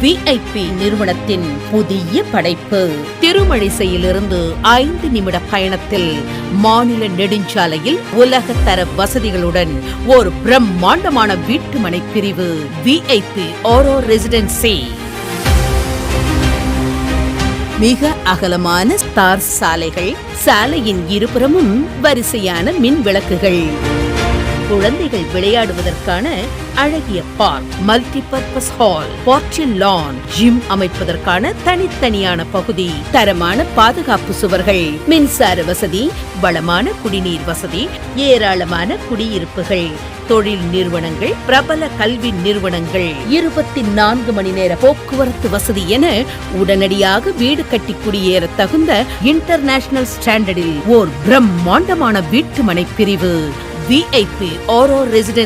VIP நிறுவனத்தின் புதிய படைப்பு. திருமழிசையிலிருந்து 5 நிமிட பயணத்தில் மாநில நெடுஞ்சாலையில் உலக தர வசதிகளுடன் ஒரு பிரம்மாண்டமான வீட்டுமனை பிரிவு VIP ஓரோ ரெசிடென்சி. மிக அகலமான ஸ்டார் சாலைகள், சாலையின் இருபுறமும் வரிசையான மின் விளக்குகள், குழந்தைகள் விளையாடுவதற்கான அழகிய பார்க், மல்டிபர்பஸ் ஹால், பார்ட்டி லான், ஜிம் அமைப்பதற்கான தனித்தனியான பகுதி, தரமான பாதுகாப்பு சுவர்கள், மின்சார வசதி, வளமான குடிநீர் வசதி, ஏராளமான குடியிருப்புகள், தொழில் நிறுவனங்கள், பிரபல கல்வி நிறுவனங்கள், 24 மணி நேர போக்குவரத்து வசதி என உடனடியாக வீடு கட்டி குடியேற தகுந்த இன்டர்நேஷனல் ஸ்டாண்டர்டில் ஓர் பிரம்மாண்டமான வீட்டுமனை பிரிவு VIP ஓரோ ரெசிடென்சி.